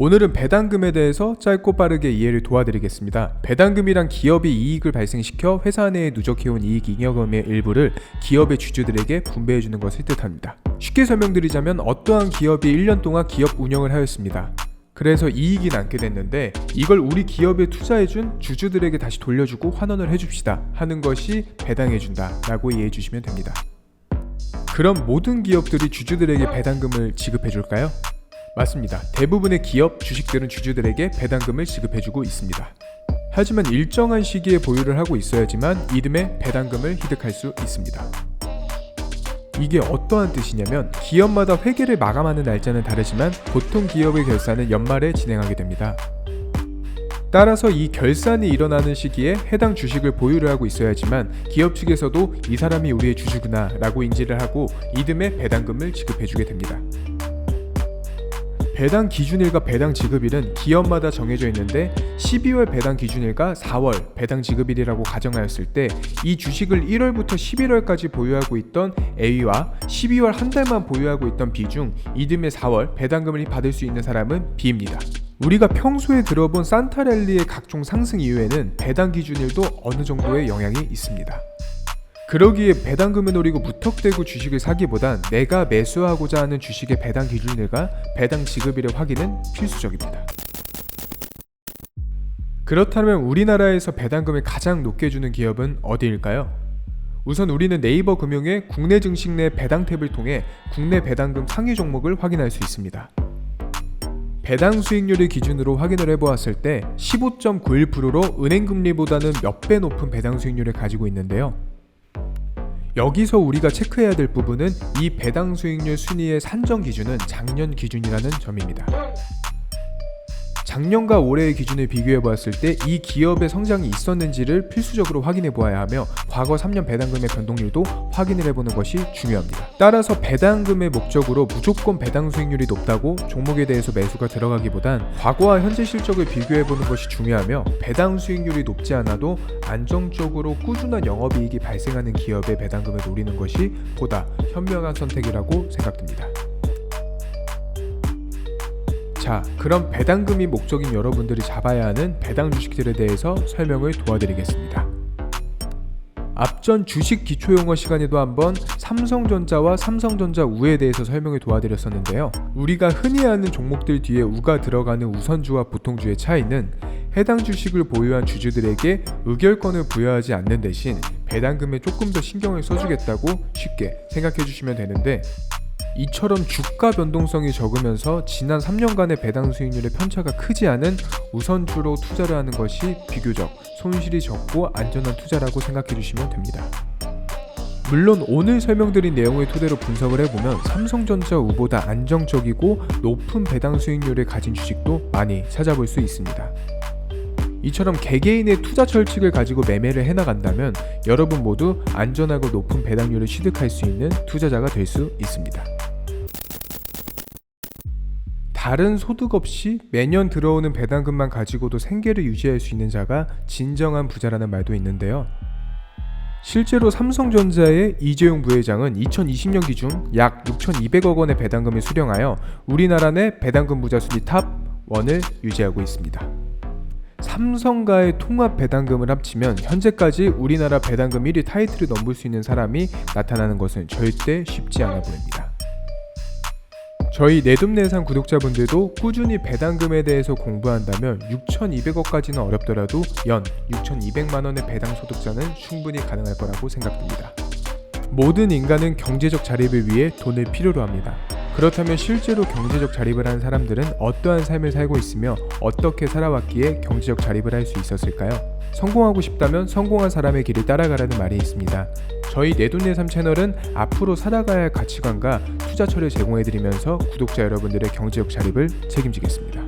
오늘은 배당금에 대해서 짧고 빠르게 이해를 도와드리겠습니다. 배당금이란 기업이 이익을 발생시켜 회사 내에 누적해온 이익 잉여금의 일부를 기업의 주주들에게 분배해주는 것을 뜻합니다. 쉽게 설명드리자면 어떠한 기업이 1년 동안 기업 운영을 하였습니다. 그래서 이익이 남게 됐는데 이걸 우리 기업에 투자해준 주주들에게 다시 돌려주고 환원을 해줍시다 하는 것이 배당해준다 라고 이해해주시면 됩니다. 그럼 모든 기업들이 주주들에게 배당금을 지급해줄까요? 맞습니다. 대부분의 기업, 주식들은 주주들에게 배당금을 지급해주고 있습니다. 하지만 일정한 시기에 보유를 하고 있어야지만 이듬해 배당금을 취득할 수 있습니다. 이게 어떠한 뜻이냐면 기업마다 회계를 마감하는 날짜는 다르지만 보통 기업의 결산은 연말에 진행하게 됩니다. 따라서 이 결산이 일어나는 시기에 해당 주식을 보유를 하고 있어야지만 기업 측에서도 이 사람이 우리의 주주구나 라고 인지를 하고 이듬해 배당금을 지급해주게 됩니다. 배당 기준일과 배당 지급일은 기업마다 정해져 있는데 12월 배당 기준일과 4월 배당 지급일이라고 가정하였을 때 이 주식을 1월부터 11월까지 보유하고 있던 A와 12월 한 달만 보유하고 있던 B 중 이듬해 4월 배당금을 받을 수 있는 사람은 B입니다. 우리가 평소에 들어본 산타랠리의 각종 상승 이후에는 배당 기준일도 어느 정도의 영향이 있습니다. 그러기에 배당금을 노리고 무턱대고 주식을 사기보단 내가 매수하고자 하는 주식의 배당 기준일과 배당 지급일의 확인은 필수적입니다. 그렇다면 우리나라에서 배당금을 가장 높게 주는 기업은 어디일까요? 우선 우리는 네이버 금융의 국내 증식 내 배당 탭을 통해 국내 배당금 상위 종목을 확인할 수 있습니다. 배당 수익률을 기준으로 확인을 해보았을 때 15.91%로 은행금리보다는 몇 배 높은 배당 수익률을 가지고 있는데요. 여기서 우리가 체크해야 될 부분은 이 배당 수익률 순위의 산정 기준은 작년 기준이라는 점입니다. 작년과 올해의 기준을 비교해 보았을 때 이 기업의 성장이 있었는지를 필수적으로 확인해 보아야 하며 과거 3년 배당금의 변동률도 확인을 해보는 것이 중요합니다. 따라서 배당금의 목적으로 무조건 배당 수익률이 높다고 종목에 대해서 매수가 들어가기보단 과거와 현재 실적을 비교해 보는 것이 중요하며 배당 수익률이 높지 않아도 안정적으로 꾸준한 영업이익이 발생하는 기업의 배당금을 노리는 것이 보다 현명한 선택이라고 생각됩니다. 자, 그럼 배당금이 목적인 여러분들이 잡아야 하는 배당 주식들에 대해서 설명을 도와드리겠습니다. 앞전 주식 기초용어 시간에도 한번 삼성전자와 삼성전자 우에 대해서 설명을 도와드렸었는데요. 우리가 흔히 아는 종목들 뒤에 우가 들어가는 우선주와 보통주의 차이는 해당 주식을 보유한 주주들에게 의결권을 부여하지 않는 대신 배당금에 조금 더 신경을 써주겠다고 쉽게 생각해 주시면 되는데, 이처럼 주가 변동성이 적으면서 지난 3년간의 배당 수익률의 편차가 크지 않은 우선주로 투자를 하는 것이 비교적 손실이 적고 안전한 투자라고 생각해 주시면 됩니다. 물론 오늘 설명드린 내용을 토대로 분석을 해보면 삼성전자 우보다 안정적이고 높은 배당 수익률을 가진 주식도 많이 찾아볼 수 있습니다. 이처럼 개개인의 투자 철칙을 가지고 매매를 해나간다면 여러분 모두 안전하고 높은 배당률을 취득할 수 있는 투자자가 될 수 있습니다. 다른 소득 없이 매년 들어오는 배당금만 가지고도 생계를 유지할 수 있는 자가 진정한 부자라는 말도 있는데요. 실제로 삼성전자의 이재용 부회장은 2020년 기준 약 6,200억 원의 배당금을 수령하여 우리나라 내 배당금 부자 순위 탑 1을 유지하고 있습니다. 삼성과의 통합 배당금을 합치면 현재까지 우리나라 배당금 1위 타이틀을 넘볼 수 있는 사람이 나타나는 것은 절대 쉽지 않아 보입니다. 저희 내돈내산 구독자분들도 꾸준히 배당금에 대해서 공부한다면 6,200억까지는 어렵더라도 연 6,200만원의 배당 소득자는 충분히 가능할 거라고 생각됩니다. 모든 인간은 경제적 자립을 위해 돈을 필요로 합니다. 그렇다면 실제로 경제적 자립을 한 사람들은 어떠한 삶을 살고 있으며 어떻게 살아왔기에 경제적 자립을 할 수 있었을까요? 성공하고 싶다면 성공한 사람의 길을 따라가라는 말이 있습니다. 저희 내돈내산 채널은 앞으로 살아가야 할 가치관과 투자처를 제공해드리면서 구독자 여러분들의 경제적 자립을 책임지겠습니다.